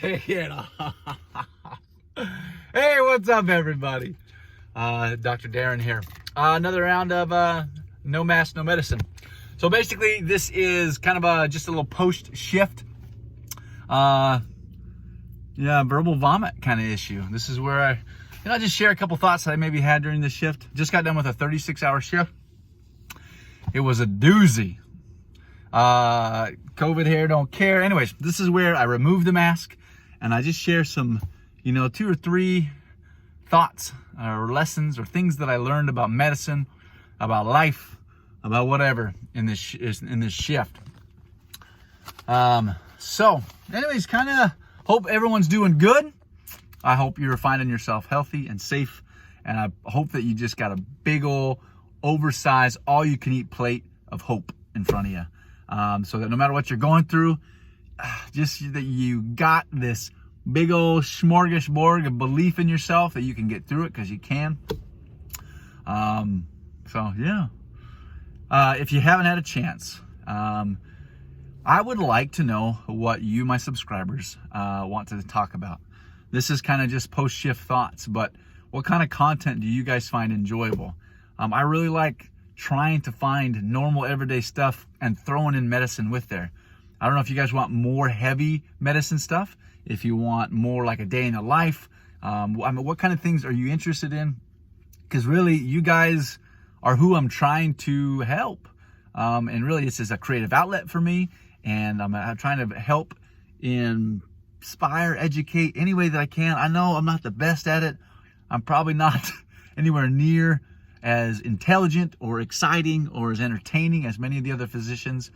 Take it off. Hey, what's up, everybody? Dr. Darren here. Another round of No Mask, No Medicine. So basically, this is kind of just a little post-shift, verbal vomit kind of issue. This is where I just share a couple thoughts that I maybe had during this shift. Just got done with a 36-hour shift. It was a doozy. COVID hair don't care. Anyways, this is where I remove the mask and I just share some, 2 or 3 thoughts or lessons or things that I learned about medicine, about life, about whatever in this shift. So anyways, kind of hope everyone's doing good. I hope you're finding yourself healthy and safe. And I hope that you just got a big old oversized, all you can eat plate of hope in front of you. So that no matter what you're going through, just that you got this big old smorgasbord of belief in yourself that you can get through it, because you can. If you haven't had a chance, I would like to know what you, my subscribers, want to talk about. This is kind of just post-shift thoughts, but what kind of content do you guys find enjoyable? I really like trying to find normal everyday stuff and throwing in medicine with there. I don't know if you guys want more heavy medicine stuff, if you want more like a day in the life. What kind of things are you interested in? Because really, you guys are who I'm trying to help. And really, this is a creative outlet for me. And I'm trying to help inspire, educate any way that I can. I know I'm not the best at it. I'm probably not anywhere near as intelligent or exciting or as entertaining as many of the other physicians,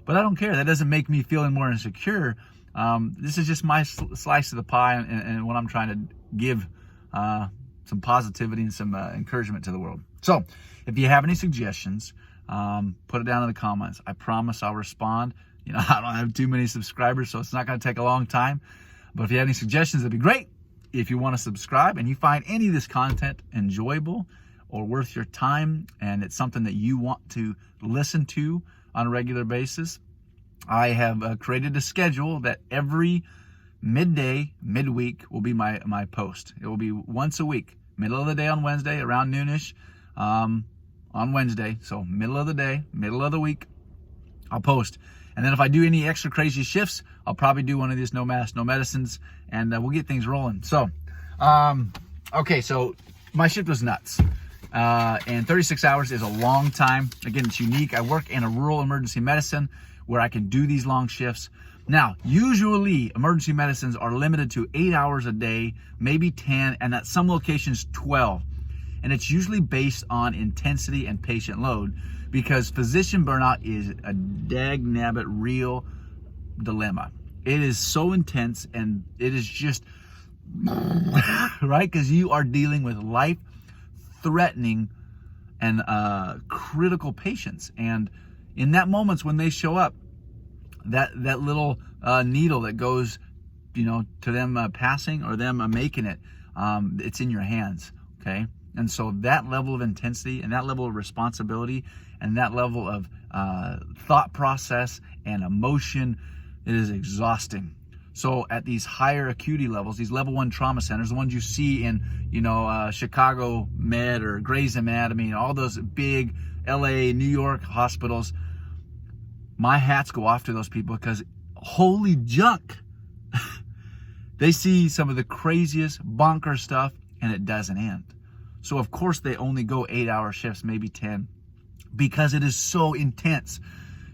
but I don't care. That doesn't make me feel any more insecure. This is just my slice of the pie and what I'm trying to give some positivity and some encouragement to the world. So if you have any suggestions, put it down in the comments. I promise I'll respond. I don't have too many subscribers, so it's not going to take a long time, but if you have any suggestions, that'd be great. If you want to subscribe and you find any of this content enjoyable or worth your time, and it's something that you want to listen to on a regular basis, I have created a schedule that every midweek will be my post. It will be once a week, middle of the day on Wednesday, around noonish on Wednesday. So middle of the day, middle of the week, I'll post. And then if I do any extra crazy shifts, I'll probably do one of these No Mask, No Medicines, and we'll get things rolling. So, okay, so my shift was nuts. And 36 hours is a long time. Again, it's unique. I work in a rural emergency medicine where I can do these long shifts. Now, usually emergency medicines are limited to 8 hours a day, maybe 10, and at some locations 12. And it's usually based on intensity and patient load, because physician burnout is a dag-nabbit real dilemma. It is so intense, and it is just, right? Because you are dealing with life-threatening and critical patients. And in that moments when they show up, that little needle that goes, to them passing or them making it, it's in your hands, okay? And so that level of intensity and that level of responsibility and that level of thought process and emotion, it is exhausting. So at these higher acuity levels, these level 1 trauma centers, the ones you see in, Chicago Med or Grey's Anatomy, all those big LA, New York hospitals, my hats go off to those people, because holy junk. They see some of the craziest bonker stuff and it doesn't end. So of course they only go 8-hour shifts, maybe 10, because it is so intense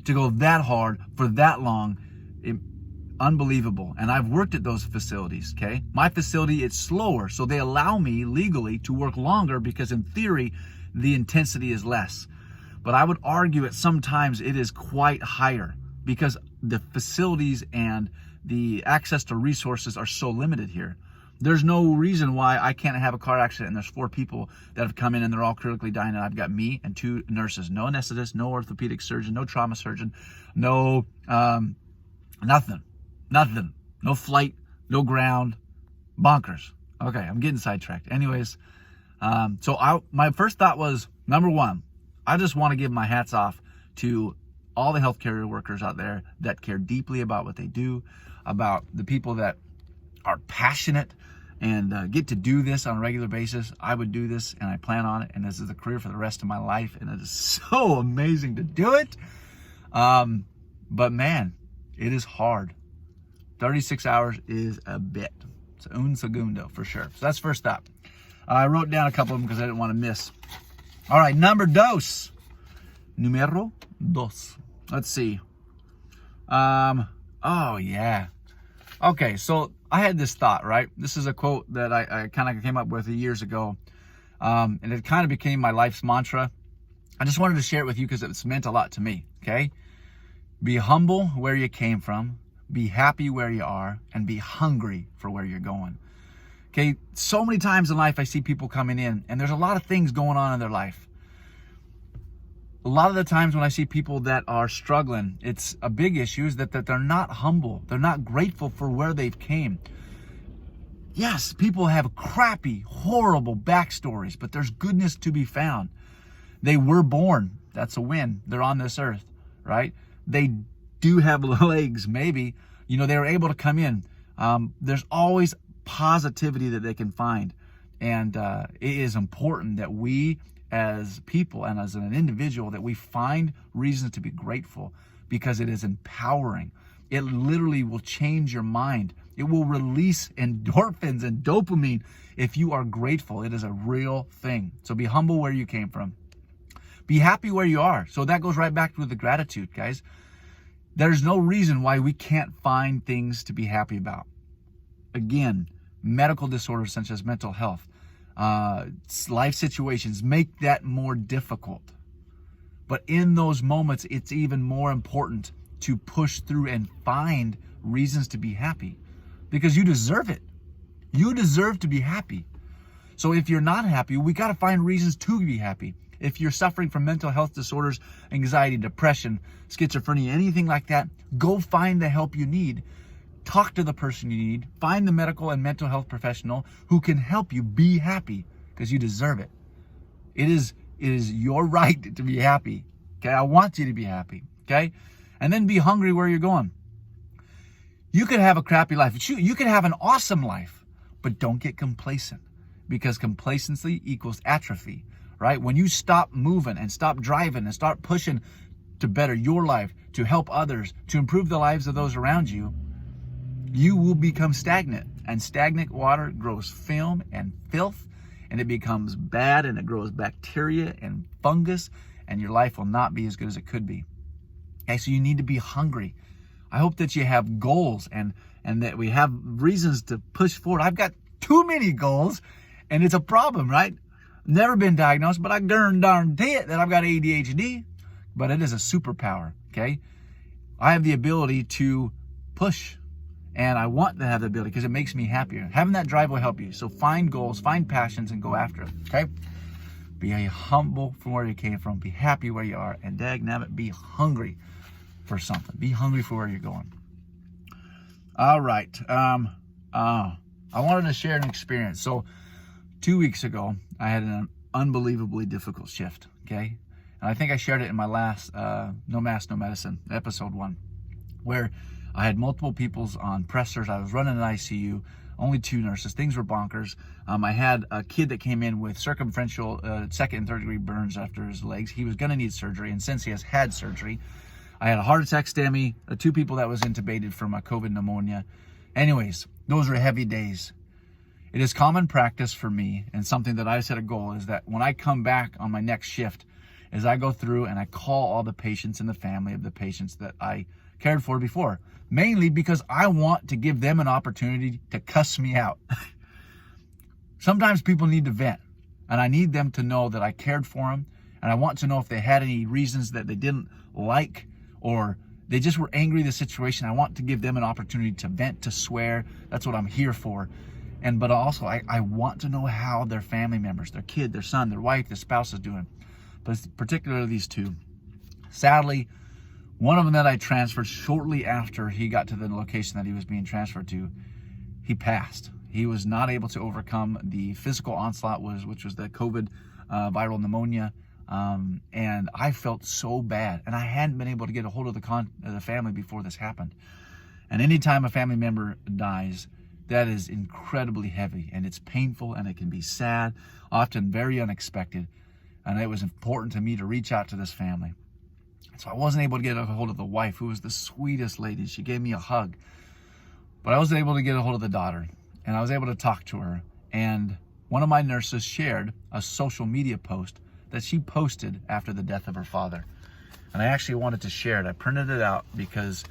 to go that hard for that long. Unbelievable. And I've worked at those facilities, okay? My facility, it's slower, so they allow me legally to work longer because in theory, the intensity is less. But I would argue that sometimes it is quite higher because the facilities and the access to resources are so limited here. There's no reason why I can't have a car accident and there's 4 people that have come in and they're all critically dying, and I've got me and 2 nurses, no anesthetist, no orthopedic surgeon, no trauma surgeon, no nothing, no flight, no ground, bonkers. Okay, I'm getting sidetracked. Anyways, my first thought was, number 1, I just want to give my hats off to all the healthcare workers out there that care deeply about what they do, about the people that are passionate and get to do this on a regular basis, I would do this, and I plan on it, and this is a career for the rest of my life, and it is so amazing to do it. But man, it is hard. 36 hours is a bit. It's un segundo for sure. So that's first up. I wrote down a couple of them because I didn't want to miss. All right, numero dos. Let's see. Oh yeah. Okay, so I had this thought, right? This is a quote that I kind of came up with years ago. And it kind of became my life's mantra. I just wanted to share it with you because it's meant a lot to me, okay? Be humble where you came from, be happy where you are, and be hungry for where you're going. Okay, so many times in life I see people coming in and there's a lot of things going on in their life. A lot of the times when I see people that are struggling, it's a big issue is that they're not humble. They're not grateful for where they've came. Yes, people have crappy, horrible backstories, but there's goodness to be found. They were born. That's a win. They're on this earth, right? They do have legs, maybe. You know, they were able to come in. There's always positivity that they can find. And it is important that we as people and as an individual that we find reasons to be grateful because it is empowering. It literally will change your mind. It will release endorphins and dopamine if you are grateful. It is a real thing. So be humble where you came from. Be happy where you are. So that goes right back to the gratitude, guys. There's no reason why we can't find things to be happy about. Again, medical disorders such as mental health, life situations make that more difficult. But in those moments, it's even more important to push through and find reasons to be happy because you deserve it. You deserve to be happy. So if you're not happy, we got to find reasons to be happy. If you're suffering from mental health disorders, anxiety, depression, schizophrenia, anything like that, go find the help you need. Talk to the person you need. Find the medical and mental health professional who can help you be happy because you deserve it. It is your right to be happy. Okay, I want you to be happy. Okay, and then be hungry where you're going. You could have a crappy life. You could have an awesome life, but don't get complacent because complacency equals atrophy. Right? When you stop moving and stop driving and start pushing to better your life, to help others, to improve the lives of those around you, you will become stagnant. And stagnant water grows film and filth, and it becomes bad, and it grows bacteria and fungus, and your life will not be as good as it could be. Okay, so you need to be hungry. I hope that you have goals and that we have reasons to push forward. I've got too many goals, and it's a problem, right? Never been diagnosed, but I guarantee it that I've got ADHD. But it is a superpower, okay? I have the ability to push, and I want to have the ability because it makes me happier. Having that drive will help you. So find goals, find passions, and go after it, okay? Be humble from where you came from. Be happy where you are. And dagnabbit, be hungry for something. Be hungry for where you're going. All right. I wanted to share an experience. So 2 weeks ago, I had an unbelievably difficult shift, okay? And I think I shared it in my last No Mask, No Medicine, episode 1, where I had multiple peoples on pressors. I was running an ICU, only 2 nurses. Things were bonkers. I had a kid that came in with circumferential second and third degree burns after his legs. He was going to need surgery, and since he has had surgery, I had a heart attack STEMI, 2 people that was intubated from a COVID pneumonia. Anyways, those were heavy days. It is common practice for me, and something that I set a goal is that when I come back on my next shift, is I go through and I call all the patients and the family of the patients that I cared for before, mainly because I want to give them an opportunity to cuss me out. Sometimes people need to vent, and I need them to know that I cared for them, and I want to know if they had any reasons that they didn't like or they just were angry at the situation. I want to give them an opportunity to vent, to swear. That's what I'm here for. But also, I want to know how their family members, their kid, their son, their wife, their spouse is doing. But particularly these 2. Sadly, one of them that I transferred shortly after he got to the location that he was being transferred to, he passed. He was not able to overcome the physical onslaught, which was the COVID viral pneumonia. And I felt so bad. And I hadn't been able to get a hold of the family before this happened. And anytime a family member dies, that is incredibly heavy, and it's painful, and it can be sad, often very unexpected. And it was important to me to reach out to this family. So I wasn't able to get a hold of the wife, who was the sweetest lady. She gave me a hug. But I was able to get a hold of the daughter, and I was able to talk to her. And one of my nurses shared a social media post that she posted after the death of her father. And I actually wanted to share it. I printed it out because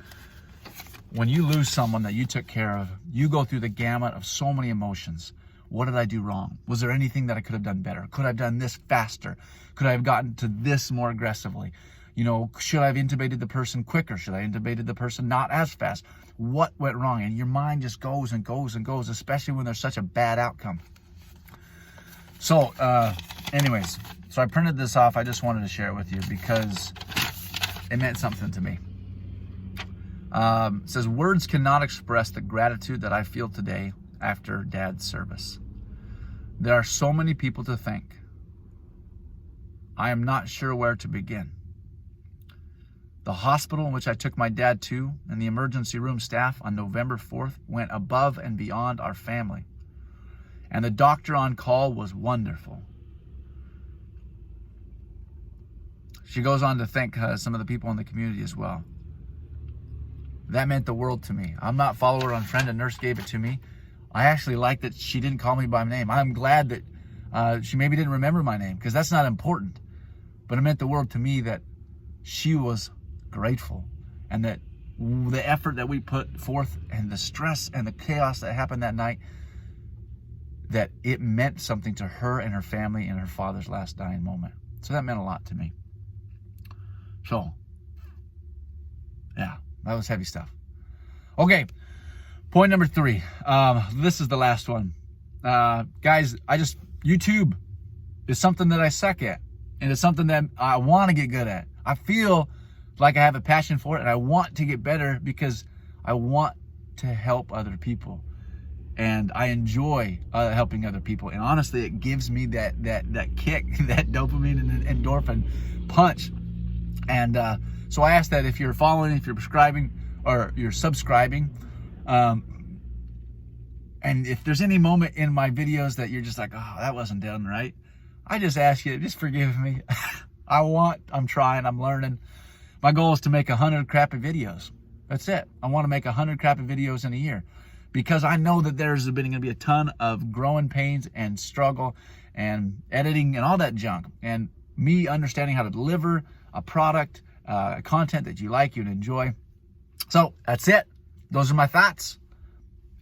when you lose someone that you took care of, you go through the gamut of so many emotions. What did I do wrong? Was there anything that I could have done better? Could I have done this faster? Could I have gotten to this more aggressively? You know, should I have intubated the person quicker? Should I have intubated the person not as fast? What went wrong? And your mind just goes and goes and goes, especially when there's such a bad outcome. So, anyways, so I printed this off. I just wanted to share it with you because it meant something to me. It says, words cannot express the gratitude that I feel today after Dad's service. There are so many people to thank. I am not sure where to begin. The hospital in which I took my dad to and the emergency room staff on November 4th went above and beyond our family. And the doctor on call was wonderful. She goes on to thank some of the people in the community as well. That meant the world to me. I'm not follower on friend. A nurse gave it to me. I actually like that she didn't call me by name. I'm glad that she maybe didn't remember my name, because that's not important. But it meant the world to me that she was grateful, and that the effort that we put forth and the stress and the chaos that happened that night, that it meant something to her and her family in her father's last dying moment. So that meant a lot to me. So, yeah, that was heavy stuff. Okay, point number 3. This is the last one. Guys, YouTube is something that I suck at, and it's something that I want to get good at. I feel like I have a passion for it, and I want to get better because I want to help other people, and I enjoy helping other people. And honestly, it gives me that kick, that dopamine and endorphin punch. And so I ask that if you're following, if you're subscribing, and if there's any moment in my videos that you're just like, oh, that wasn't done right, I just ask you, just forgive me. I'm trying, I'm learning. My goal is to make 100 crappy videos. That's it. I want to make 100 crappy videos in a year, because I know that there's going to be a ton of growing pains and struggle and editing and all that junk, and me understanding how to deliver a product, content that you like, you'd enjoy. So that's it. Those are my thoughts.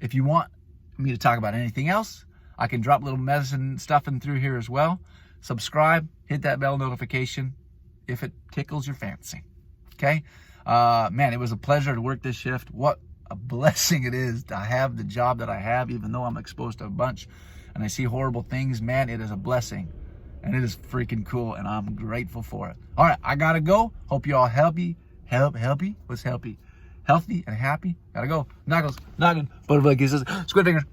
If you want me to talk about anything else, I can drop little medicine stuff in through here as well. Subscribe, hit that bell notification if it tickles your fancy. Okay? Man, it was a pleasure to work this shift. What a blessing it is to have the job that I have, even though I'm exposed to a bunch and I see horrible things. Man, it is a blessing, and it is freaking cool, and I'm grateful for it. All right, I gotta go. Hope you all healthy. What's healthy? Healthy and happy. Gotta go. Knuckles, noggin, butterfly kisses, squid fingers.